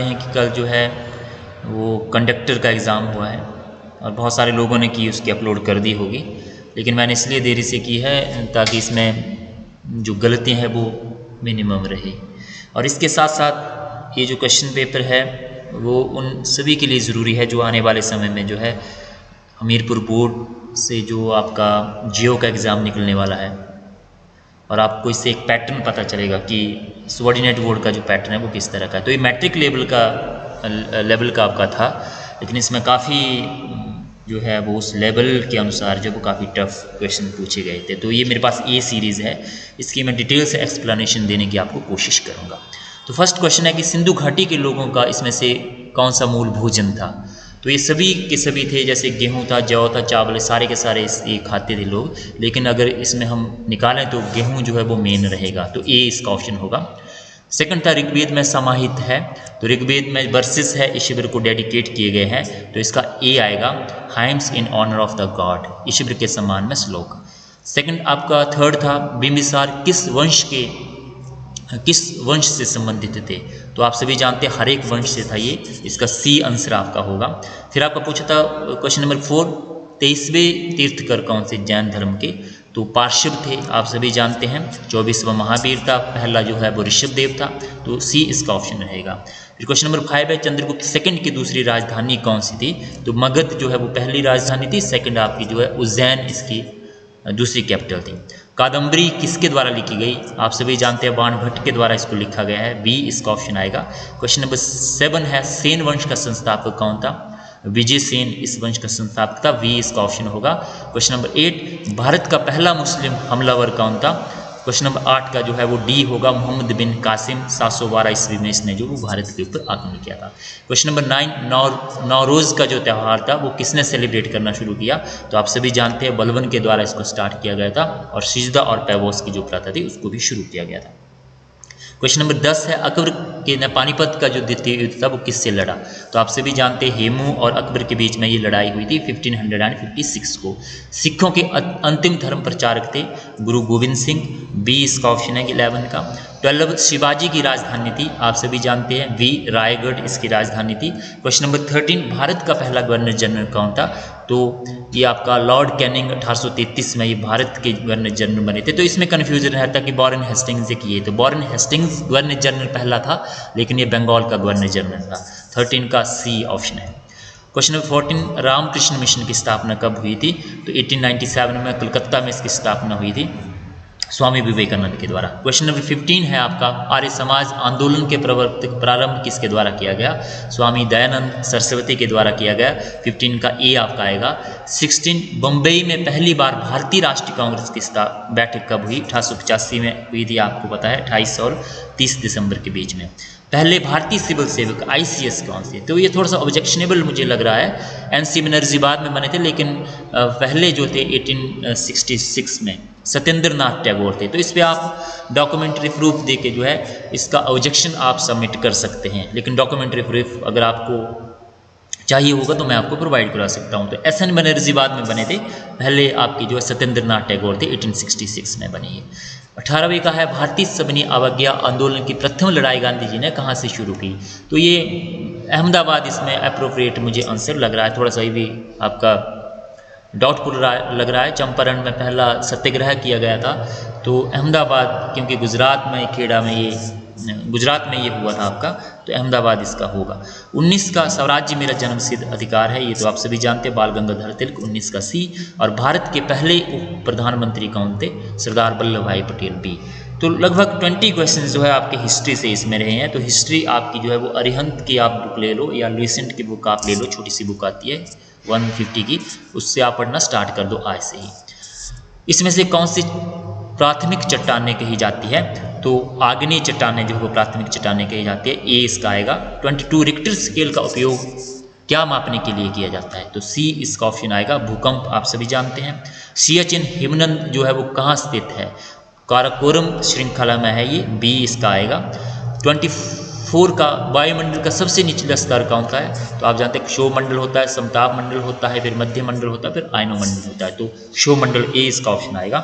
हैं कि कल जो है वो कंडक्टर का एग्ज़ाम हुआ है और बहुत सारे लोगों ने की उसकी अपलोड कर दी होगी, लेकिन मैंने इसलिए देरी से की है ताकि इसमें जो गलतियां हैं वो मिनिमम रहे। और इसके साथ साथ ये जो क्वेश्चन पेपर है वो उन सभी के लिए ज़रूरी है जो आने वाले समय में जो है हमीरपुर बोर्ड से जो आपका जियो का एग्ज़ाम निकलने वाला है और आपको इससे एक पैटर्न पता चलेगा कि सबऑर्डिनेट बोर्ड का जो पैटर्न है वो किस तरह का है। तो ये मैट्रिक लेवल का आपका था, लेकिन इसमें काफ़ी जो है वो उस लेवल के अनुसार जो वो काफ़ी टफ क्वेश्चन पूछे गए थे। तो ये मेरे पास ए सीरीज़ है, इसकी मैं डिटेल से एक्सप्लेनेशन देने की आपको कोशिश करूँगा। तो फर्स्ट क्वेश्चन है कि सिंधु घाटी के लोगों का इसमें से कौन सा मूल भोजन था। तो ये सभी के सभी थे, जैसे गेहूं था, जौ था, चावल, सारे के सारे ये खाते थे लोग, लेकिन अगर इसमें हम निकालें तो गेहूं जो है वो मेन रहेगा, तो ए इसका ऑप्शन होगा। सेकंड था ऋग्वेद में समाहित है, तो ऋग्वेद में वर्सेस है ईश्वर को डेडिकेट किए गए हैं, तो इसका ए आएगा, hymns in honour of the god, ईश्वर के सम्मान में श्लोक। सेकंड आपका थर्ड था बिंबिसार किस वंश से संबंधित थे। तो आप सभी जानते हैं हर एक वंश से था, ये इसका सी आंसर आपका होगा। फिर आपका पूछा था क्वेश्चन नंबर 4, 23वें तीर्थकर कौन से जैन धर्म के। तो पार्श्व थे, आप सभी जानते हैं। 24वां महावीर था, पहला जो है वो ऋषभ देव था, तो सी इसका ऑप्शन रहेगा। फिर क्वेश्चन नंबर 5 है चंद्रगुप्त सेकंड की दूसरी राजधानी कौन सी थी। तो मगध जो है वो पहली राजधानी थी, सेकंड आपकी जो है उज्जैन इसकी दूसरी कैपिटल थी। कादम्बरी किसके द्वारा लिखी गई। आप सभी जानते हैं बाणभट्ट के द्वारा इसको लिखा गया है, बी इसका ऑप्शन आएगा। क्वेश्चन नंबर 7 है सेन वंश का संस्थापक कौन था। विजय सेन इस वंश का संस्थापक था, वी इसका ऑप्शन होगा। क्वेश्चन नंबर 8 भारत का पहला मुस्लिम हमलावर कौन था। क्वेश्चन नंबर 8 का जो है वो डी होगा, मोहम्मद बिन कासिम, 712 ईस्वी में इसने जो वो भारत के ऊपर आक्रमण किया था। क्वेश्चन नंबर 9 नौरोज़ का जो त्यौहार था वो किसने सेलिब्रेट करना शुरू किया। तो आप सभी जानते हैं बलबन के द्वारा इसको स्टार्ट किया गया था और सिजदा और पैवोस की जो प्रथा थी उसको भी शुरू किया गया था। क्वेश्चन नंबर 10 है अकबर के ने पानीपत का जो द्वितीय युद्ध था वो किससे लड़ा। तो आप सभी जानते हैं हेमू और अकबर के बीच में ये लड़ाई हुई थी 1556 को। सिखों के अंतिम धर्म प्रचारक थे गुरु गोविंद सिंह, बी इसका ऑप्शन है 11 का। 12 शिवाजी की राजधानी थी, आप सभी जानते हैं, वी रायगढ़ इसकी राजधानी थी। क्वेश्चन नंबर 13 भारत का पहला गवर्नर जनरल कौन था। तो ये आपका लॉर्ड कैनिंग 1833 में ये भारत के गवर्नर जनरल बने थे। तो इसमें कन्फ्यूजन रहता कि वॉरेन हेस्टिंग्स से किए, तो वॉरेन हेस्टिंग्स गवर्नर जनरल पहला था, लेकिन ये बंगाल का गवर्नर जनरल था। 13 का सी ऑप्शन है। क्वेश्चन नंबर 14 रामकृष्ण मिशन की स्थापना कब हुई थी। तो 1897 में कलकत्ता में इसकी स्थापना हुई थी स्वामी विवेकानंद के द्वारा। क्वेश्चन नंबर 15 है आपका आर्य समाज आंदोलन के प्रवर्तक प्रारंभ किसके द्वारा किया गया। स्वामी दयानंद सरस्वती के द्वारा किया गया, 15 का ए आपका आएगा। 16 बम्बई में पहली बार भारतीय राष्ट्रीय कांग्रेस की बैठक कब हुई। 1885 में हुई थी, आपको पता है, 28 और 30 दिसंबर के बीच में। पहले भारतीय सिविल सेवक ICS कौन से। तो ये थोड़ा सा ऑब्जेक्शनेबल मुझे लग रहा है, NC बनर्जी बाद में बने थे, लेकिन पहले जो थे 1866 में सत्येंद्र नाथ टैगोर थे। तो इस पर आप डॉक्यूमेंट्री प्रूफ दे के जो है इसका ऑब्जेक्शन आप सबमिट कर सकते हैं, लेकिन डॉक्यूमेंट्री प्रूफ अगर आपको चाहिए होगा तो मैं आपको प्रोवाइड करा सकता हूं। तो SN बनर्जी बाद में बने थे, पहले आपकी जो है सत्येंद्र नाथ टैगोर थे, 1866 में बनी है। 18वीं का है भारतीय सबनी अवज्ञा आंदोलन की प्रथम लड़ाई गांधी जी ने कहाँ से शुरू की। तो ये अहमदाबाद इसमें अप्रोप्रिएट मुझे आंसर लग रहा है, थोड़ा सा ये भी आपका डाउटफुल लग रहा है। चंपारण में पहला सत्याग्रह किया गया था, तो अहमदाबाद, क्योंकि गुजरात में खेड़ा में ये हुआ था आपका, तो अहमदाबाद इसका होगा। 19 का स्वराज्य मेरा जन्मसिद्ध अधिकार है, ये तो आप सभी जानते हैं, बाल गंगाधर तिलक, 19 का सी। और भारत के पहले उप प्रधानमंत्री कौन थे। सरदार वल्लभ भाई पटेल, बी। तो लगभग 20 क्वेश्चन जो है आपके हिस्ट्री से इसमें रहे हैं। तो हिस्ट्री आपकी जो है वो अरिहंत की आप बुक ले लो या रिसेंट की बुक आप ले लो, छोटी सी बुक आती है 150 की, उससे आप पढ़ना स्टार्ट कर दो आज से ही। इसमें से कौन सी प्राथमिक चट्टानें कही जाती है। तो आग्नेय चट्टानें जो है वो प्राथमिक चट्टानें कही जाती है, ए इसका आएगा। 22 रिक्टर स्केल का उपयोग क्या मापने के लिए किया जाता है। तो सी इसका ऑप्शन आएगा, भूकंप आप सभी जानते हैं। सियाचिन हिमनद जो है वो कहाँ स्थित है। काराकोरम श्रृंखला में है ये, बी इसका आएगा। 24 का वायुमंडल का सबसे निचला स्तर कौन सा है। तो आप जानते हैं क्षोभ मंडल होता है, समताप मंडल होता है, फिर मध्य मंडल होता है, फिर आयनो मंडल होता है। तो क्षोभ मंडल, ए इसका ऑप्शन आएगा।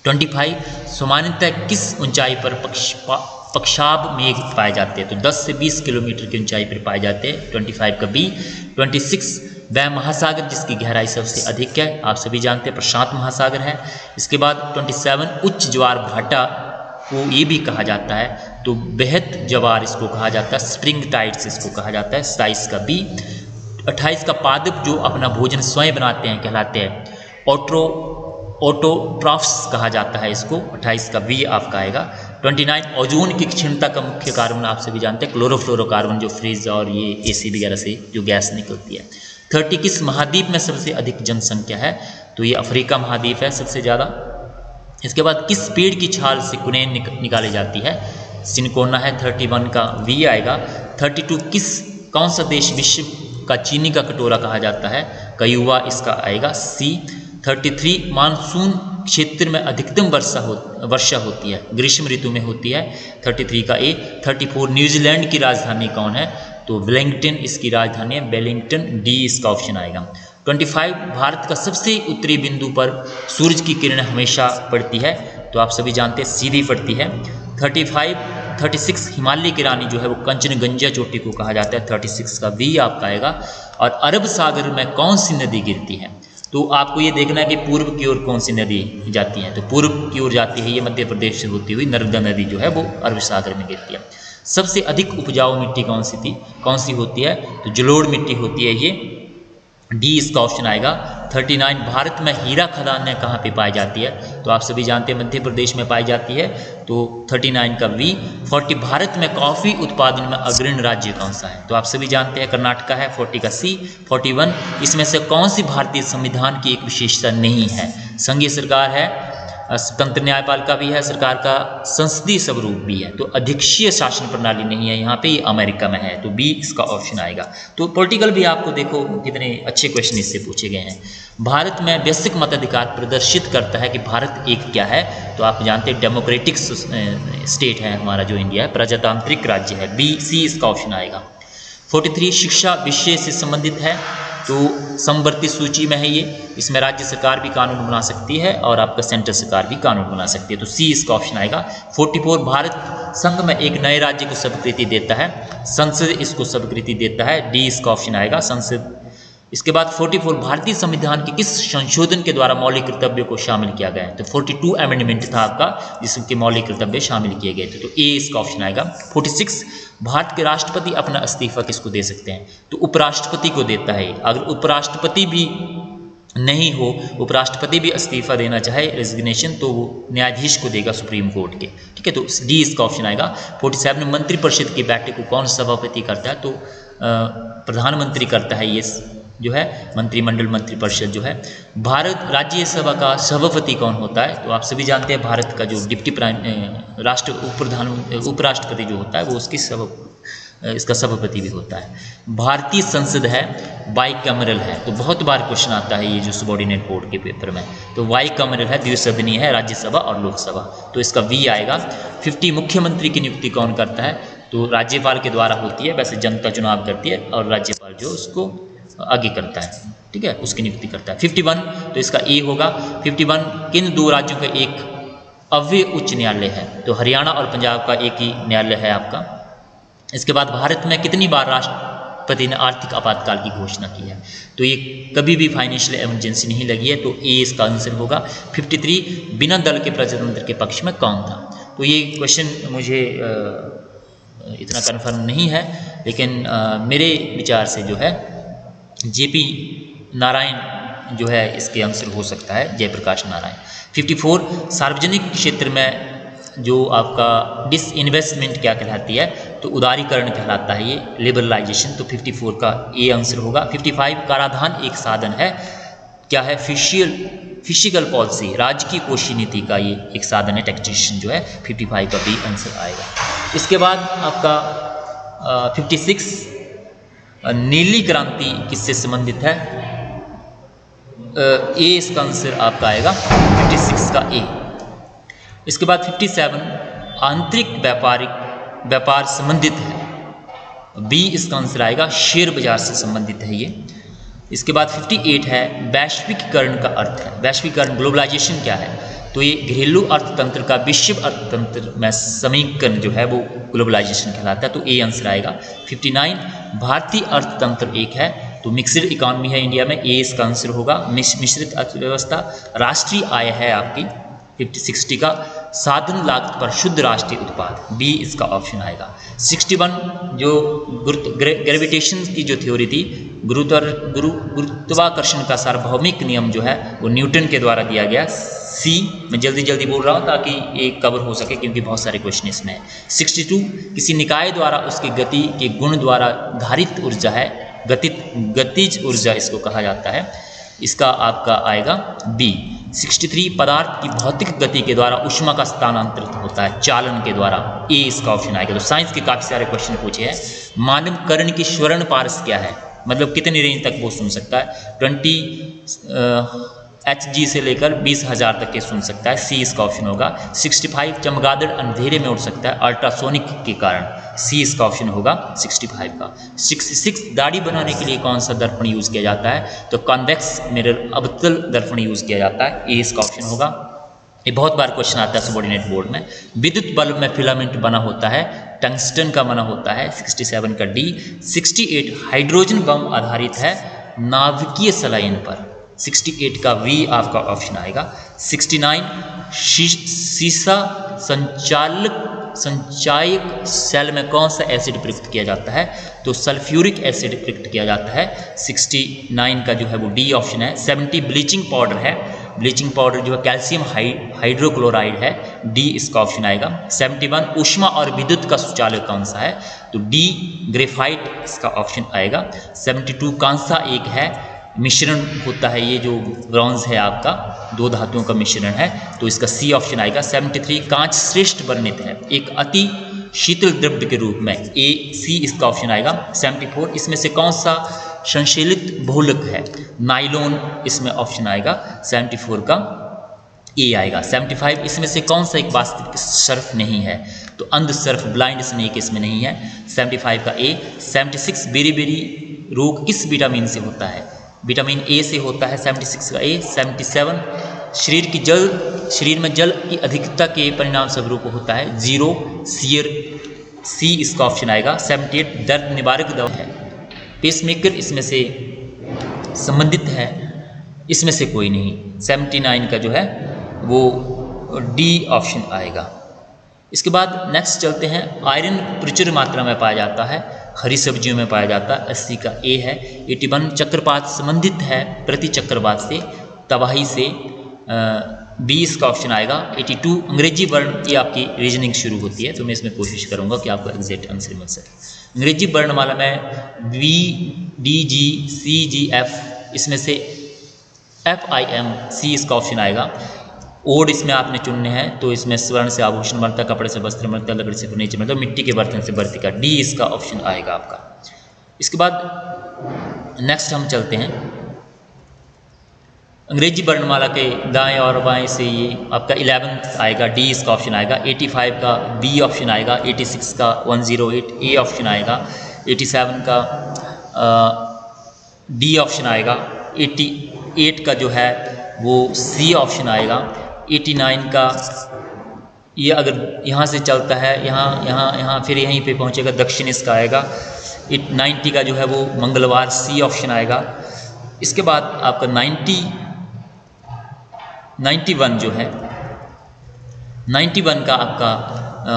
25 सामान्यतः किस ऊंचाई पर पक्षाब मेघ पाए जाते हैं, तो 10 से 20 किलोमीटर की ऊंचाई पर पाए जाते हैं। 25 का बी। 26 वह महासागर जिसकी गहराई सबसे अधिक है, आप सभी जानते हैं प्रशांत महासागर है। इसके बाद 27 उच्च ज्वार भाटा को ये भी कहा जाता है, तो बेहद ज्वार इसको कहा जाता है, स्प्रिंग टाइड्स इसको कहा जाता है, 27 का बी। 28 का पादप जो अपना भोजन स्वयं बनाते हैं कहलाते हैं ऑटोट्रॉफ्स कहा जाता है इसको, 28 का बी आपका आएगा। 29 ओजोन की क्षीणता का मुख्य कारण आप सभी जानते हैं क्लोरोफ्लोरोकार्बन, जो फ्रिज और ये एसी वगैरह से जो गैस निकलती है। 30 किस महाद्वीप में सबसे अधिक जनसंख्या है, तो ये अफ्रीका महाद्वीप है सबसे ज़्यादा। इसके बाद किस पेड़ की छाल से कुनैन निकाली जाती है, सिनकोना है, 31 का वी आएगा। 32 कौन सा देश विश्व का चीनी का कटोरा कहा जाता है, कयूवा इसका आएगा सी। 33 मानसून क्षेत्र में अधिकतम वर्षा होती है, ग्रीष्म ऋतु में होती है, 33 का ए। 34 न्यूजीलैंड की राजधानी कौन है, तो वेलिंगटन इसकी राजधानी है, वेलिंगटन, डी इसका ऑप्शन आएगा। 25 भारत का सबसे उत्तरी बिंदु पर सूरज की किरण हमेशा पड़ती है, तो आप सभी जानते हैं सीधी पड़ती है। 36 हिमालय की रानी जो है वो कंचनगंजा चोटी को कहा जाता है, 36 का वी आपका आएगा। और अरब सागर में कौन सी नदी गिरती है, तो आपको ये देखना है कि पूर्व की ओर कौन सी नदी जाती है, तो पूर्व की ओर जाती है ये मध्य प्रदेश से होती हुई नर्मदा नदी जो है वो अरब सागर में गिरती है। सबसे अधिक उपजाऊ मिट्टी कौन सी होती है, तो जलोढ़ मिट्टी होती है ये, डी इसका ऑप्शन आएगा। 39 भारत में हीरा खदानें कहाँ पे पाई जाती है, तो आप सभी जानते हैं मध्य प्रदेश में पाई जाती है, तो 39 का वी। 40 भारत में कॉफ़ी उत्पादन में अग्रणी राज्य कौन सा है, तो आप सभी जानते हैं कर्नाटका है, 40 का सी। 41 इसमें से कौन सी भारतीय संविधान की एक विशेषता नहीं है, संघीय सरकार है, स्वतंत्र न्यायपालिका भी है, सरकार का संसदीय स्वरूप भी है, तो अध्यक्षीय शासन प्रणाली नहीं है यहाँ पे, ये अमेरिका में है, तो बी इसका ऑप्शन आएगा। तो पॉलिटिकल भी आपको देखो कितने अच्छे क्वेश्चन इससे पूछे गए हैं। भारत में वैश्विक मताधिकार प्रदर्शित करता है कि भारत एक क्या है, तो आप जानते हैं डेमोक्रेटिक स्टेट है हमारा जो इंडिया है, प्रजातांत्रिक राज्य है, बी सी इसका ऑप्शन आएगा। 43 शिक्षा विषय से संबंधित है, तो समवर्ती सूची में है ये, इसमें राज्य सरकार भी कानून बना सकती है और आपका सेंट्रल सरकार भी कानून बना सकती है, तो सी इसका ऑप्शन आएगा। 44 भारत संघ में एक नए राज्य को स्वीकृति देता है, संसद इसको स्वीकृति देता है, डी इसका ऑप्शन आएगा संसद। इसके बाद 44 भारतीय संविधान के किस संशोधन के द्वारा मौलिक कर्तव्यों को शामिल किया गया है, तो 42 अमेंडमेंट था आपका जिसके मौलिक कर्तव्य शामिल किए गए थे, तो ए इसका ऑप्शन आएगा। 46 भारत के राष्ट्रपति अपना इस्तीफा किसको दे सकते हैं, तो उपराष्ट्रपति को देता है। अगर उपराष्ट्रपति भी नहीं हो, उपराष्ट्रपति भी इस्तीफा देना चाहे रेजिग्नेशन, तो वो न्यायाधीश को देगा सुप्रीम कोर्ट के, ठीक है, तो डी इसका ऑप्शन आएगा। 47 मंत्रिपरिषद की बैठक को कौन सभापति करता है, तो प्रधानमंत्री करता है, ये जो है मंत्रिमंडल मंत्रिपरिषद जो है। भारत राज्यसभा का सभापति कौन होता है, तो आप सभी जानते हैं भारत का जो डिप्टी उपराष्ट्रपति जो होता है वो उसकी इसका सभापति भी होता है। भारतीय संसद है बाइकैमरल है, तो बहुत बार क्वेश्चन आता है ये जो सबॉर्डिनेट बोर्ड के पेपर में, तो बाइकैमरल है, द्विसदनीय है, राज्यसभा और लोकसभा, तो इसका वी आएगा। 50 मुख्यमंत्री की नियुक्ति कौन करता है, तो राज्यपाल के द्वारा होती है, वैसे जनता चुनाव करती है और राज्यपाल जो उसको आगे करता है, ठीक है, उसकी नियुक्ति करता है। 51 तो इसका ए होगा। 51 किन दो राज्यों का एक अव्यय उच्च न्यायालय है, तो हरियाणा और पंजाब का एक ही न्यायालय है आपका। इसके बाद भारत में कितनी बार राष्ट्रपति ने आर्थिक आपातकाल की घोषणा की है, तो ये कभी भी फाइनेंशियल इमरजेंसी नहीं लगी है, तो ए इसका आंसर होगा। 53 बिना दल के प्रजातंत्र के पक्ष में कौन था, तो ये क्वेश्चन मुझे इतना कन्फर्म नहीं है, लेकिन मेरे विचार से जो है जेपी नारायण जो है इसके आंसर हो सकता है, जयप्रकाश नारायण। 54 सार्वजनिक क्षेत्र में जो आपका डिसइन्वेस्टमेंट क्या कहलाती है, तो उदारीकरण कहलाता है ये, लिबरलाइजेशन, तो 54 का ए आंसर होगा। 55 कराधान एक साधन है, क्या है, फिशिकल पॉलिसी, राजकीय कोषीय नीति का ये एक साधन है, टैक्सेशन जो है, 55 का बी आंसर आएगा। इसके बाद आपका 56 नीली क्रांति किससे संबंधित है, ए इसका आंसर आपका आएगा 56 का ए। इसके बाद 57 आंतरिक व्यापार संबंधित है, बी इसका आंसर आएगा, शेयर बाजार से संबंधित है ये। इसके बाद 58 है वैश्विकीकरण का अर्थ है, वैश्विकीकरण ग्लोबलाइजेशन क्या है, तो ये घरेलू अर्थतंत्र का विश्व अर्थतंत्र में समीकरण जो है वो ग्लोबलाइजेशन कहलाता है, तो ए आंसर आएगा। 59 भारतीय अर्थतंत्र एक है, तो मिक्सड इकॉनमी है इंडिया में, ए इसका आंसर होगा। मिश्रित अर्थव्यवस्था, राष्ट्रीय आय है आपकी 60 का, साधन लागत पर शुद्ध राष्ट्रीय उत्पाद, बी इसका ऑप्शन आएगा। 61 जो ग्रेविटेशन की जो थ्योरी थी, गुरुत्वाकर्षण का सार्वभौमिक नियम जो है वो न्यूटन के द्वारा दिया गया, सी। मैं जल्दी जल्दी बोल रहा हूँ ताकि एक कवर हो सके क्योंकि बहुत सारे क्वेश्चन इसमें है। 62 किसी निकाय द्वारा उसकी गति के गुण द्वारा धारित ऊर्जा है, गतिज ऊर्जा इसको कहा जाता है, इसका आपका आएगा बी। 63 पदार्थ की भौतिक गति के द्वारा ऊष्मा का स्थानांतरित होता है चालन के द्वारा, ए इसका ऑप्शन आएगा। तो साइंस के काफ़ी सारे क्वेश्चन पूछे हैं। मानव कर्ण की स्वर्ण पारस क्या है, मतलब कितनी रेंज तक वो सुन सकता है, 20 HG से लेकर 20,000 तक के सुन सकता है, सी इसका ऑप्शन होगा। 65 चमगादड़ अंधेरे में उड़ सकता है अल्ट्रासोनिक के कारण, सी इसका ऑप्शन होगा 65 का। 66 दाढ़ी बनाने के लिए कौन सा दर्पण यूज़ किया जाता है, तो कॉन्वेक्स मिरर अवतल दर्पण यूज़ किया जाता है, ए इसका ऑप्शन होगा। ये बहुत बार क्वेश्चन आता है सबऑर्डिनेट बोर्ड में। विद्युत बल्ब में फिलामेंट बना होता है, टंगस्टन का बना होता है, 67 का डी। 68 हाइड्रोजन बम आधारित है नाभिकीय सलाइन पर, 68 का वी आपका ऑप्शन आएगा। 69 सीसा संचायक सेल में कौन सा एसिड प्रयुक्त किया जाता है, तो सल्फ्यूरिक एसिड प्रयुक्त किया जाता है, 69 का जो है वो डी ऑप्शन है। 70 ब्लीचिंग पाउडर है, ब्लीचिंग पाउडर जो है कैल्शियम हाइड्रोक्लोराइड है, डी इसका ऑप्शन आएगा। 71 ऊष्मा और विद्युत का सुचालक कौन सा है, तो डी ग्रेफाइट इसका ऑप्शन आएगा। 72 कांसा एक है, मिश्रण होता है, ये जो ब्रॉन्ज है आपका दो धातुओं का मिश्रण है, तो इसका सी ऑप्शन आएगा। 73 कांच श्रेष्ठ वर्णित है एक अति शीतल द्रव्य के रूप में, ए सी इसका ऑप्शन आएगा। 74 इसमें से कौन सा संश्लेषित बहुलक है, नाइलॉन इसमें ऑप्शन आएगा, 74 का ए आएगा। 75 इसमें से कौन सा एक वास्तविक सर्फ नहीं है, तो अंध सर्फ ब्लाइंड स्नेक इसमें नहीं है, 75 का ए। 76 बेरी रोग किस विटामिन से होता है, विटामिन ए से होता है, 76 का ए। 77 शरीर में जल की अधिकता के परिणाम स्वरूप होता है जीरो सीयर, सी इसका ऑप्शन आएगा। 78 दर्द निवारक दवा है, पेसमेकर इसमें से संबंधित है, इसमें से कोई नहीं। 79 का जो है वो डी ऑप्शन आएगा। इसके बाद नेक्स्ट चलते हैं, आयरन प्रचुर मात्रा में पाया जाता है, हरी सब्जियों में पाया जाता है, 80 का ए है। 81 चक्रपात संबंधित है प्रति चक्रवात से, तबाही से, बी इसका ऑप्शन आएगा। 82 अंग्रेजी वर्ण की आपकी रीजनिंग शुरू होती है, तो मैं इसमें कोशिश करूंगा कि आपको एग्जैक्ट आंसर मिल सके। अंग्रेजी वर्णमाला में बी डी जी सी जी एफ, इसमें से FIM सी इसका ऑप्शन आएगा। ओड इसमें आपने चुनने हैं, तो इसमें स्वर्ण से आभूषण बनता, कपड़े से वस्त्र बनता, लकड़ी से फर्नीचर बनता, मिट्टी के बर्तन से बर्तिका, डी इसका ऑप्शन आएगा आपका। इसके बाद नेक्स्ट हम चलते हैं, अंग्रेजी वर्णमाला के दाएं और बाएं से ये आपका 11th आएगा, डी इसका ऑप्शन आएगा। 85 का बी ऑप्शन आएगा। 86 का 108 ए ऑप्शन आएगा। 87 का डी ऑप्शन आएगा। 88 का जो है वो सी ऑप्शन आएगा। 89 का ये अगर यहाँ से चलता है, यहाँ फिर यहीं पे पहुँचेगा, दक्षिण इसका आएगा। 90 का जो है वो मंगलवार, सी ऑप्शन आएगा। इसके बाद आपका 91 जो है, 91 का आपका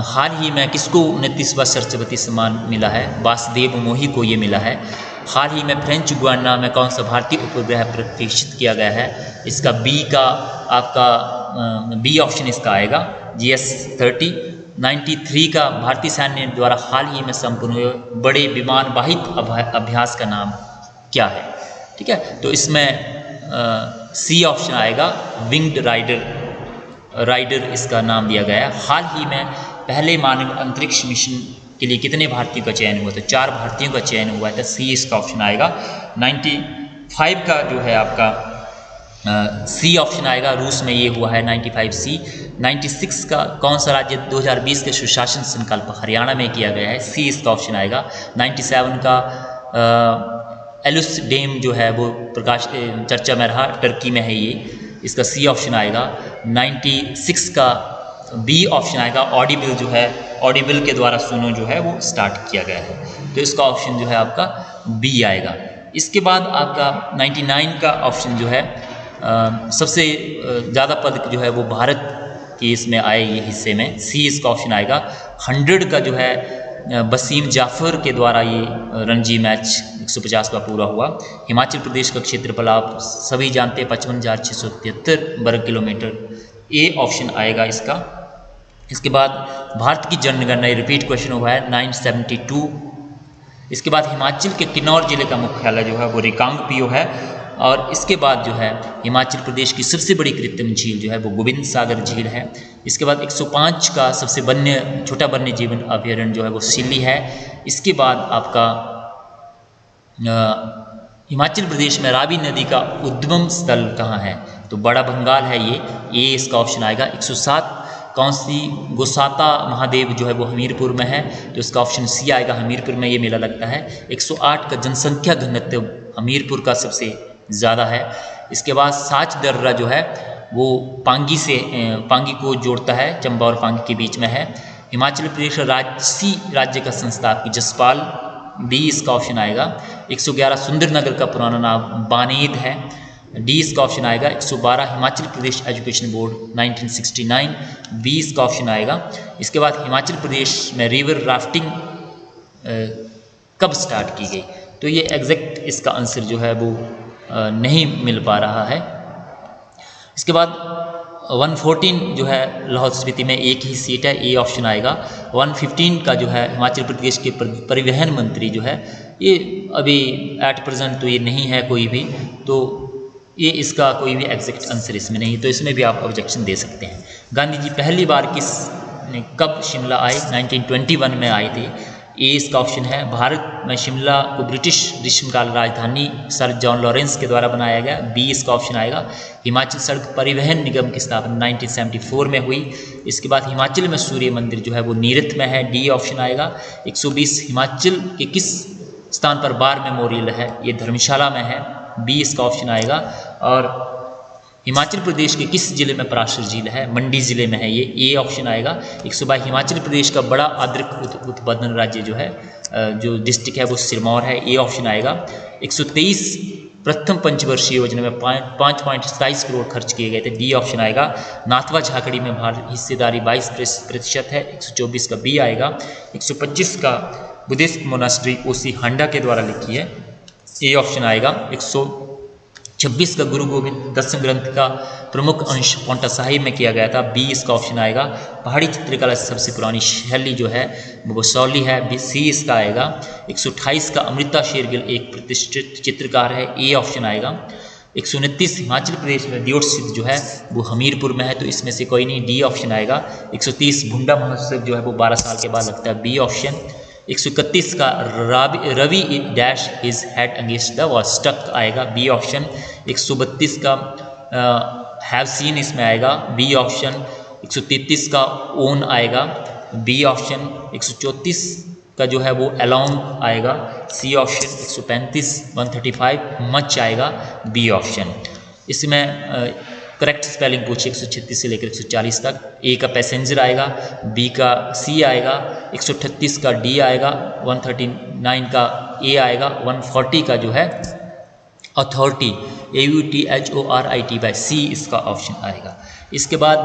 हाल ही में किसको 29वां सरस्वती सम्मान मिला है, वासुदेव मोही को ये मिला है। हाल ही में फ्रेंच गुयाना में कौन सा भारतीय उपग्रह प्रक्षेपित किया गया है, इसका बी का आपका बी ऑप्शन इसका आएगा, GS-30। 93 का भारतीय सैन्य द्वारा हाल ही में संपन्न हुए बड़े विमान वाहित अभ्यास का नाम क्या है, ठीक है, तो इसमें सी ऑप्शन आएगा, विंग्ड राइडर इसका नाम दिया गया है। हाल ही में पहले मानव अंतरिक्ष मिशन के लिए कितने भारतीयों का चयन हुआ था, 4 भारतीयों का चयन हुआ था, सी इसका ऑप्शन आएगा। 95 का जो है आपका सी ऑप्शन आएगा, रूस में ये हुआ है 95 सी। 96 का कौन सा राज्य 2020 के सुशासन संकल्प हरियाणा में किया गया है, सी इसका ऑप्शन आएगा। 97 का एलुस डैम जो है वो प्रकाश चर्चा में रहा, टर्की में है ये, इसका सी ऑप्शन आएगा। 96 का बी ऑप्शन आएगा, ऑडिबल जो है, ऑडिबल के द्वारा सुनो जो है वो स्टार्ट किया गया है, तो इसका ऑप्शन जो है आपका बी आएगा। इसके बाद आपका 99 का ऑप्शन जो है सबसे ज़्यादा पद जो है वो भारत की इसमें आएगी हिस्से में, सी इसका ऑप्शन आएगा। 100 का जो है वसीम जाफर के द्वारा ये रणजी मैच 150 का पूरा हुआ। हिमाचल प्रदेश का क्षेत्रफल आप सभी जानते हैं 55,673 वर्ग किलोमीटर, ए ऑप्शन आएगा इसका। इसके बाद भारत की जनगणना, रिपीट क्वेश्चन हुआ है 972। इसके बाद हिमाचल के किन्नौर जिले का मुख्यालय जो है वो रिकांगपिओ है। और इसके बाद जो है हिमाचल प्रदेश की सबसे बड़ी कृत्रिम झील जो है वो गोविंद सागर झील है। इसके बाद 105 का सबसे छोटा वन्य जीवन अभयारण्य जो है वो सिल्ली है। इसके बाद आपका हिमाचल प्रदेश में रावी नदी का उद्गम स्थल कहाँ है, तो बड़ा भंगाल है ये, ए इसका ऑप्शन आएगा। 107 कौन सी गोसाता महादेव जो है वो हमीरपुर में है, तो इसका ऑप्शन सी आएगा, हमीरपुर में ये मेला लगता है। 108 का जनसंख्या घनत्व हमीरपुर का सबसे ज़्यादा है। इसके बाद साच दर्रा जो है वो पांगी को जोड़ता है, चंबा और पांगी के बीच में है। हिमाचल प्रदेश राज्य का संस्थापक जसपाल, डी इसका ऑप्शन आएगा। 111 सुंदरनगर का पुराना नाम बानेद है, डी इसका ऑप्शन आएगा। 112 Himachal Pradesh education board 1969, B इसका ऑप्शन आएगा। इसके बाद हिमाचल प्रदेश में रिवर राफ्टिंग कब स्टार्ट की गई, तो ये एग्जैक्ट इसका आंसर जो है वो नहीं मिल पा रहा है। इसके बाद 114 जो है लाहौल स्पीति में एक ही सीट है, ए ऑप्शन आएगा। 115 का जो है हिमाचल प्रदेश के परिवहन मंत्री जो है ये अभी एट प्रेजेंट तो ये नहीं है कोई भी, तो ये इसका कोई भी एग्जैक्ट आंसर इसमें नहीं, तो इसमें भी आप ऑब्जेक्शन दे सकते हैं। गांधी जी पहली बार कब शिमला आए, 1921 में आए थे, ए इसका ऑप्शन है। भारत में शिमला को ब्रिटिश ग्रीष्मकाल राजधानी सर जॉन लॉरेंस के द्वारा बनाया गया, बी इसका ऑप्शन आएगा। हिमाचल सड़क परिवहन निगम की स्थापना 1974 में हुई। इसके बाद हिमाचल में सूर्य मंदिर जो है वो नीरथ में है, डी ऑप्शन आएगा। 120 हिमाचल के किस स्थान पर बार मेमोरियल है, ये धर्मशाला में है, बी इसका ऑप्शन आएगा। और हिमाचल प्रदेश के किस जिले में पराशर झील है, मंडी जिले में है, ये ए ऑप्शन आएगा। 122 हिमाचल प्रदेश का बड़ा आर्द्रक उत्पादन राज्य जो है जो डिस्ट्रिक्ट है वो सिरमौर है, ए ऑप्शन आएगा। 123 प्रथम पंचवर्षीय योजना में 5.27 करोड़ खर्च किए गए थे, डी ऑप्शन आएगा। नाथवा झाकड़ी में भारत हिस्सेदारी 22% है, 124 का बी आएगा। 125 का बुद्धिस्ट मोनास्ट्री ओसी हांडा के द्वारा लिखी है, ए ऑप्शन आएगा। 126 का गुरु गोविंद दसम ग्रंथ का प्रमुख अंश पांवटा साहिब में किया गया था, बी इसका ऑप्शन आएगा। पहाड़ी चित्रकला से सबसे पुरानी शैली जो है वो बसौली है, बी सी इसका आएगा। 128 का अमृता शेरगिल एक प्रतिष्ठित चित्रकार है, ए ऑप्शन आएगा। 129 हिमाचल प्रदेश में दियोट सिद्ध जो है वो हमीरपुर में है, तो इसमें से कोई नहीं, डी ऑप्शन आएगा। 130 भुंडा महोत्सव जो है वो 12 साल के बाद लगता है, बी ऑप्शन। 131 का Ravi dash is head against the wall stuck आएगा, बी ऑप्शन। 132 का हैव सीन इसमें आएगा, बी ऑप्शन। 133 का ओन आएगा, बी ऑप्शन। 134 का जो है वो अलोंग आएगा, सी ऑप्शन। 135 135 मच आएगा, बी ऑप्शन। इसमें करेक्ट स्पेलिंग पूछिए 136 से लेकर 140 तक। ए का पैसेंजर आएगा, बी का सी आएगा। 138 का डी आएगा, 139 का ए आएगा। 140 का जो है अथॉरिटी, AUTHORIT बाय सी इसका ऑप्शन आएगा। इसके बाद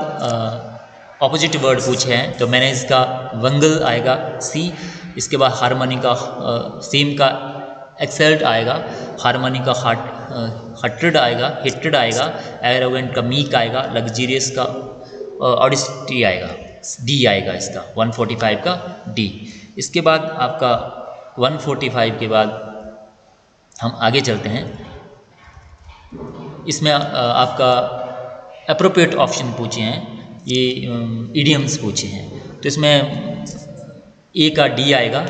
ऑपोजिट वर्ड पूछे हैं, तो मैनेज का वंगल आएगा, सी। इसके बाद हारमोनी का सेम का एक्सेल्ट आएगा, हारमोनी का हटड आएगा, एरोवेंट का मीक आएगा, लग्जीरियस का ऑडिस्टी आएगा, डी आएगा इसका। 145 का डी। इसके बाद आपका 145 के बाद हम आगे चलते हैं। इसमें आपका अप्रोप्रिएट ऑप्शन पूछे हैं, ये इडियम्स पूछे हैं, तो इसमें ए का डी आएगा,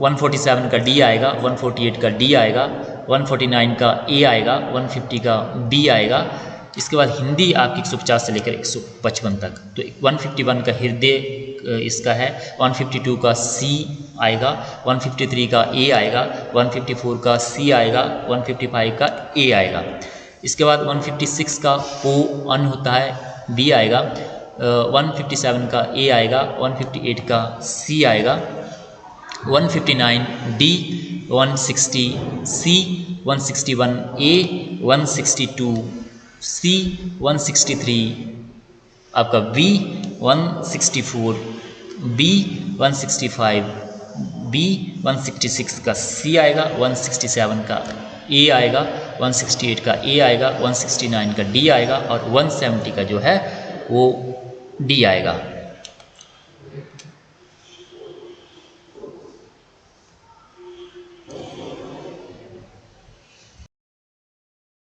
147 का डी आएगा, 148 का डी आएगा, 149 का ए आएगा, 150 का बी आएगा। इसके बाद हिंदी आपकी 150 से लेकर 155 तक, तो 151 का हृदय इसका है, 152 का सी आएगा, 153 का ए आएगा, 154 का सी आएगा, 155 का ए आएगा। इसके बाद 156 का ओ अन होता है, बी आएगा, 157 का ए आएगा, 158 का सी आएगा, 159 डी, 160 सी, 161 ए, 162 सी, 163 आपका बी, 164 बी, 165 बी, 166 का सी आएगा, 167 का ए आएगा, 168 का ए आएगा, 169 का डी आएगा और 170 का जो है वो डी आएगा।